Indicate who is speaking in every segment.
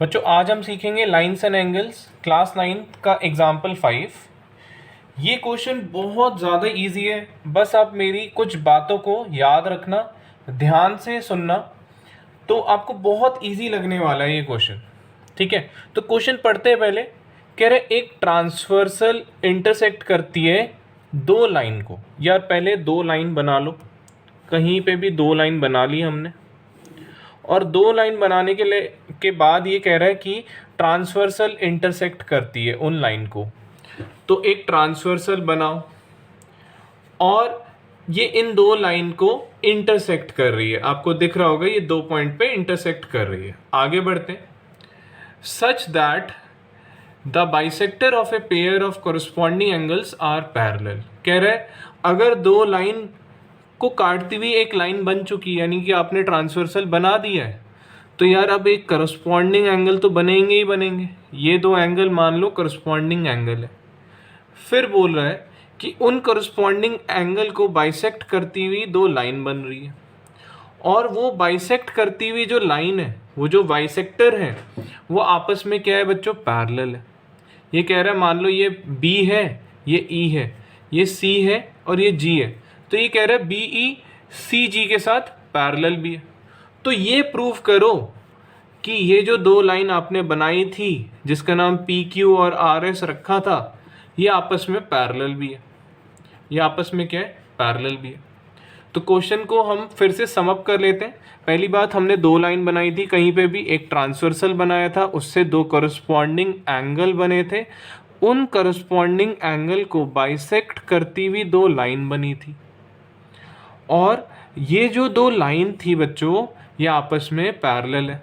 Speaker 1: बच्चों आज हम सीखेंगे लाइन्स एंड एंगल्स क्लास 9 का एग्जाम्पल 5। ये क्वेश्चन बहुत ज़्यादा इजी है, बस आप मेरी कुछ बातों को याद रखना, ध्यान से सुनना, तो आपको बहुत इजी लगने वाला है ये क्वेश्चन। ठीक है, तो क्वेश्चन पढ़ते हैं। पहले कह रहे एक ट्रांसवर्सल इंटरसेक्ट करती है दो लाइन को। यार पहले दो लाइन बना लो, कहीं पे भी दो लाइन बना ली हमने, और दो लाइन बनाने के बाद ये कह रहा है कि ट्रांसवर्सल इंटरसेक्ट करती है उन लाइन को। तो एक ट्रांसवर्सल बनाओ और ये इन दो लाइन को इंटरसेक्ट कर रही है। आपको दिख रहा होगा ये दो पॉइंट पे इंटरसेक्ट कर रही है। आगे बढ़ते हैं। Such that the bisector of a pair of corresponding angles are parallel. कह रहा है अगर दो लाइन को काटती हुई एक लाइन बन चुकी है, यानी कि आपने ट्रांसवर्सल बना दिया है, तो यार अब एक करस्पॉन्डिंग एंगल तो बनेंगे ही बनेंगे। ये दो एंगल मान लो करस्पॉन्डिंग एंगल है। फिर बोल रहा है कि उन करस्पॉन्डिंग एंगल को बाइसेक्ट करती हुई दो लाइन बन रही है, और वो बाइसेक्ट करती हुई जो लाइन है, वो जो बाइसेक्टर है, वो आपस में क्या है बच्चों, पैरेलल है। ये कह रहा है मान लो ये B है, ये E है, ये C है और ये G है, तो ये कह रहा है BE CG के साथ पैरेलल भी है। तो ये प्रूव करो कि ये जो दो लाइन आपने बनाई थी जिसका नाम PQ और RS रखा था, ये आपस में पैरेलल भी है। ये आपस में क्या है, पैरेलल भी है। तो क्वेश्चन को हम फिर से सम अप कर लेते हैं। पहली बात, हमने दो लाइन बनाई थी, कहीं पे भी एक ट्रांसवर्सल बनाया था, उससे दो करस्पॉन्डिंग एंगल बने थे, उन करस्पॉन्डिंग एंगल को बाइसेक्ट करती हुई दो लाइन बनी थी, और ये जो दो लाइन थी बच्चों ये आपस में पैरेलल है।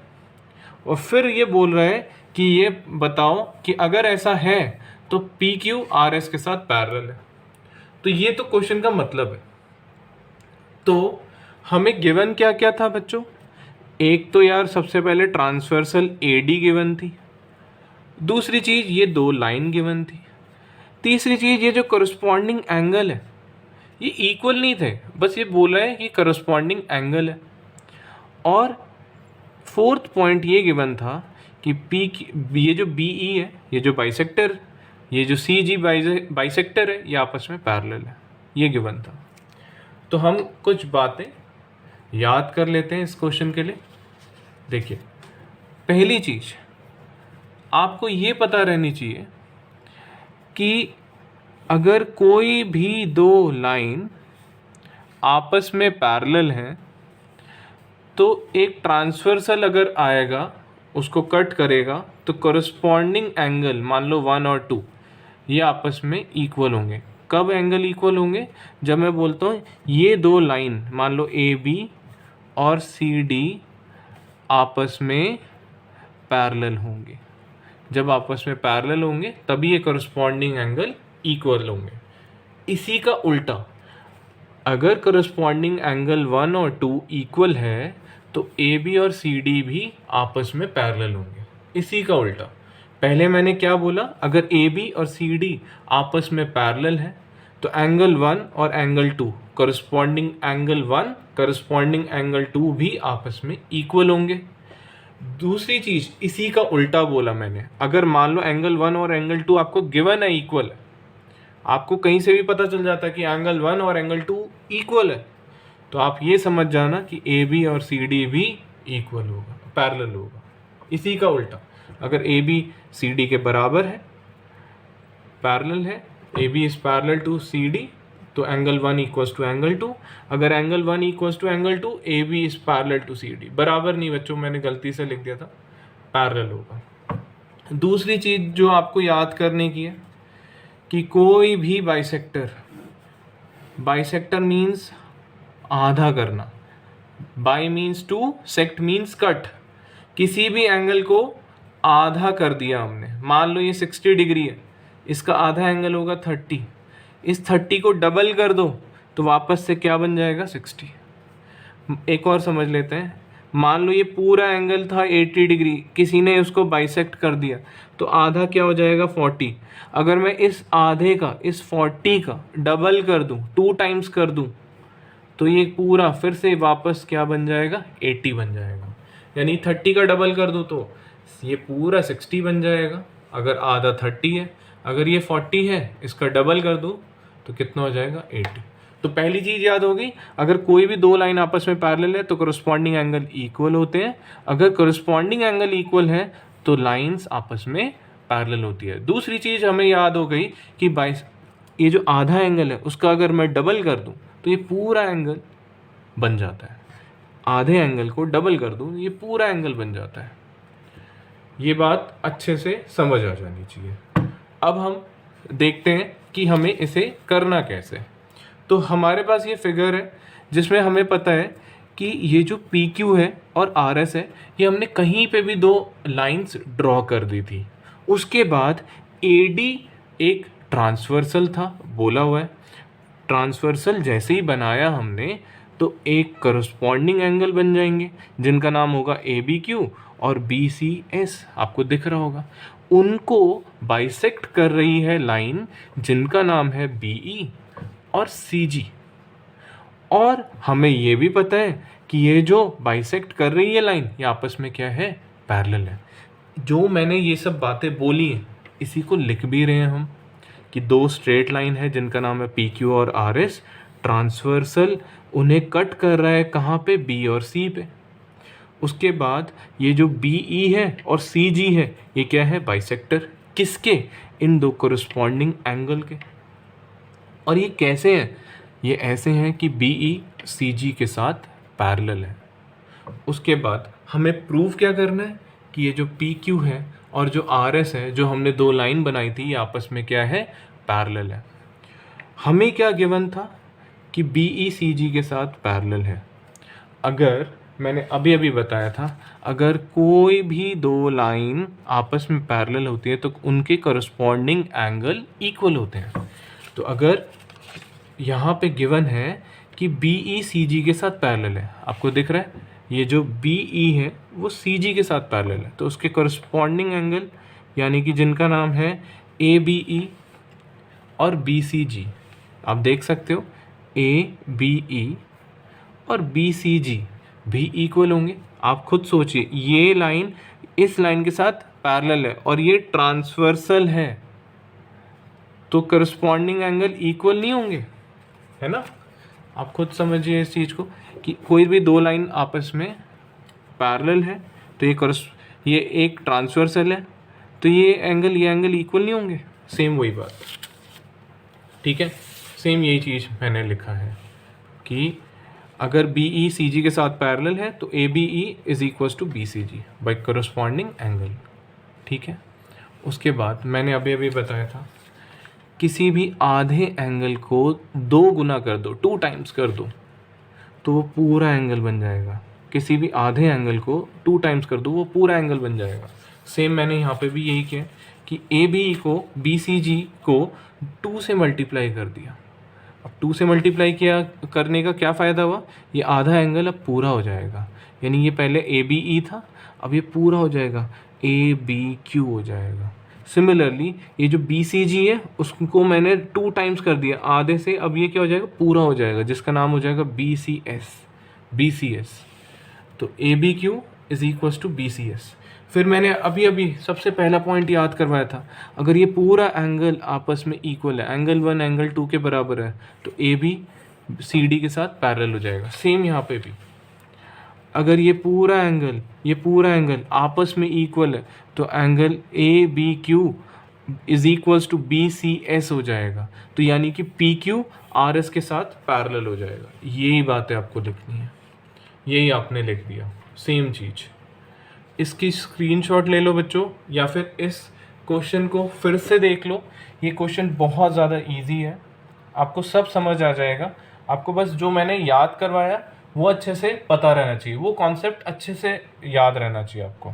Speaker 1: और फिर ये बोल रहा है कि ये बताओ कि अगर ऐसा है तो PQ RS के साथ पैरेलल है। तो ये तो क्वेश्चन का मतलब है। तो हमें गिवन क्या क्या था बच्चों, एक तो यार सबसे पहले ट्रांसवर्सल AD गिवन थी, दूसरी चीज़ ये दो लाइन गिवन थी, तीसरी चीज़ ये जो करस्पॉन्डिंग एंगल है ये इक्वल नहीं थे, बस ये बोला है कि करस्पॉन्डिंग एंगल है, और फोर्थ पॉइंट ये गिवन था कि ये जो BE है, ये जो बाइसेक्टर, ये जो CG बाइसेक्टर है, ये आपस में पैरेलल है। ये गिवन था। तो हम कुछ बातें याद कर लेते हैं इस क्वेश्चन के लिए। देखिए, पहली चीज़ आपको ये पता रहनी चाहिए कि अगर कोई भी दो लाइन आपस में पैरेलल हैं तो एक ट्रांसवर्सल अगर आएगा उसको कट करेगा तो करस्पॉन्डिंग एंगल मान लो 1 और 2 ये आपस में इक्वल होंगे। कब एंगल इक्वल होंगे, जब मैं बोलता हूँ ये दो लाइन मान लो AB और CD आपस में पैरेलल होंगे। जब आपस में पैरेलल होंगे तभी ये करस्पॉन्डिंग एंगल इक्वल होंगे। इसी का उल्टा, अगर करस्पॉन्डिंग एंगल 1 और 2 इक्वल है तो AB और CD भी आपस में पैरेलल होंगे। इसी का उल्टा, पहले मैंने क्या बोला, अगर AB और CD आपस में पैरेलल है तो एंगल 1 और angle 2, corresponding angle 1 corresponding angle 2 भी आपस में इक्वल होंगे। दूसरी चीज़, इसी का उल्टा बोला मैंने, अगर मान लो एंगल 1 और एंगल 2 आपको गिवन है, इक्वल है, आपको कहीं से भी पता चल जाता है कि एंगल 1 और एंगल 2 इक्वल है, तो आप ये समझ जाना कि AB और CD भी इक्वल होगा, पैरेलल होगा। इसी का उल्टा, अगर AB CD के बराबर है, पैरेलल है, AB is parallel to CD, तो एंगल 1 इक्वल्स टू एंगल 2। अगर angle 1 equals to angle 2, AB is parallel to CD। बराबर नहीं बच्चों, मैंने गलती से लिख दिया था, पैरेलल होगा। दूसरी चीज़ जो आपको याद करने की है कि कोई भी बाइसेक्टर मीन्स आधा करना, bi means two, sect means cut. किसी भी एंगल को आधा कर दिया हमने, मान लो ये 60 डिग्री है, इसका आधा एंगल होगा 30, इस 30 को डबल कर दो तो वापस से क्या बन जाएगा, 60। एक और समझ लेते हैं, मान लो ये पूरा एंगल था 80 डिग्री, किसी ने उसको बाइसेक्ट कर दिया तो आधा क्या हो जाएगा, 40। अगर मैं इस आधे का, इस 40 का डबल कर दूं, 2 टाइम्स कर दूं, तो ये पूरा फिर से वापस क्या बन जाएगा, 80 बन जाएगा। यानी 30 का डबल कर दूं तो ये पूरा 60 बन जाएगा, अगर आधा 30 है, अगर ये 40 है इसका डबल कर दो तो कितना हो जाएगा 80। तो पहली चीज़ याद होगी, अगर कोई भी दो लाइन आपस में पैरेलल है तो करस्पॉन्डिंग एंगल इक्वल होते हैं, अगर करस्पॉन्डिंग एंगल इक्वल है तो लाइंस आपस में पैरेलल होती है। दूसरी चीज़ हमें याद हो गई कि ये जो आधा एंगल है उसका अगर मैं डबल कर दूं तो ये पूरा एंगल बन जाता है। आधे एंगल को डबल कर दूं ये पूरा एंगल बन जाता है। ये बात अच्छे से समझ आ जानी चाहिए। अब हम देखते हैं कि हमें इसे करना कैसे। तो हमारे पास ये फिगर है जिसमें हमें पता है कि ये जो पी क्यू है और आर एस है ये हमने कहीं पे भी दो लाइंस ड्रॉ कर दी थी। उसके बाद ए डी एक ट्रांसवर्सल था, बोला हुआ है। ट्रांसवर्सल जैसे ही बनाया हमने तो एक करस्पॉन्डिंग एंगल बन जाएंगे जिनका नाम होगा ए बी क्यू और बी सी एस, आपको दिख रहा होगा। उनको बाइसेक्ट कर रही है लाइन जिनका नाम है बी ई और सी जी। और हमें ये भी पता है कि ये जो बाइसेक्ट कर रही है लाइन ये आपस में क्या है, पैरेलल है। जो मैंने ये सब बातें बोली हैं इसी को लिख भी रहे हैं हम कि दो स्ट्रेट लाइन है जिनका नाम है पी क्यू और आर एस, ट्रांसवर्सल उन्हें कट कर रहा है कहाँ पे, बी और सी पे। उसके बाद ये जो बी ई है और सी जी है ये क्या है, बाइसेक्टर। किसके, इन दो कोरिस्पॉन्डिंग एंगल के। और ये कैसे हैं, ये ऐसे हैं कि बी ई सी जी के साथ पैरेलल है। उसके बाद हमें प्रूव क्या करना है कि ये जो पी क्यू है और जो आर एस है, जो हमने दो लाइन बनाई थी, ये आपस में क्या है, पैरेलल है। हमें क्या गिवन था कि बी ई सी जी के साथ पैरेलल है। अगर मैंने अभी अभी बताया था, अगर कोई भी दो लाइन आपस में पैरेलल होती है तो उनके करस्पॉन्डिंग एंगल इक्वल होते हैं। तो अगर यहाँ पे गिवन है कि बी ई सी जी के साथ पैरेलल है, आपको दिख रहा है ये जो बी ई है वो सी जी के साथ पैरेलल है, तो उसके करस्पॉन्डिंग एंगल यानी कि जिनका नाम है ए बी ई और बी सी जी, आप देख सकते हो ए बी ई और बी सी जी भी इक्वल होंगे। आप खुद सोचिए, ये लाइन इस लाइन के साथ पैरेलल है और ये ट्रांसवर्सल है, तो करस्पॉन्डिंग एंगल इक्वल नहीं होंगे, है ना। आप खुद समझिए इस चीज़ को कि कोई भी दो लाइन आपस में पैरेलल है तो ये एक ट्रांसवर्सल है तो ये एंगल इक्वल नहीं होंगे। सेम वही बात, ठीक है। सेम यही चीज़ मैंने लिखा है कि अगर बी ई सी जी के साथ पैरेलल है तो A B E is equal to B C G by corresponding angle, ठीक है। उसके बाद मैंने अभी अभी बताया था किसी भी आधे एंगल को दो गुना कर दो, 2 टाइम्स कर दो तो वो पूरा एंगल बन जाएगा। किसी भी आधे एंगल को 2 टाइम्स कर दो वो पूरा एंगल बन जाएगा। सेम मैंने यहाँ पे भी यही किया कि ए बी ई को बी सी जी को 2 से मल्टीप्लाई कर दिया। अब 2 से मल्टीप्लाई किया करने का क्या फ़ायदा हुआ, ये आधा एंगल अब पूरा हो जाएगा। यानी ये पहले ए बी ई था, अब ये पूरा हो जाएगा, ए बी क्यू हो जाएगा। सिमिलरली ये जो बी सी जी है उसको मैंने 2 टाइम्स कर दिया आधे से, अब ये क्या हो जाएगा, पूरा हो जाएगा, जिसका नाम हो जाएगा बी सी एस। तो A B Q is equal to B C S. फिर मैंने अभी अभी सबसे पहला पॉइंट याद करवाया था, अगर ये पूरा एंगल आपस में इक्वल है, एंगल 1 एंगल 2 के बराबर है, तो ए बी सी डी के साथ पैरेलल हो जाएगा। सेम यहाँ पे भी अगर ये पूरा एंगल आपस में इक्वल है तो angle A B Q is equals to B C S हो जाएगा। तो यानी कि पी क्यू आर एस के साथ पैरेलल हो जाएगा। यही बातें आपको लिखनी है, यही आपने लिख दिया, सेम चीज़। इसकी स्क्रीनशॉट ले लो बच्चों, या फिर इस क्वेश्चन को फिर से देख लो। ये क्वेश्चन बहुत ज़्यादा इजी है, आपको सब समझ आ जाएगा। आपको बस जो मैंने याद करवाया वो अच्छे से पता रहना चाहिए, वो कॉन्सेप्ट अच्छे से याद रहना चाहिए आपको।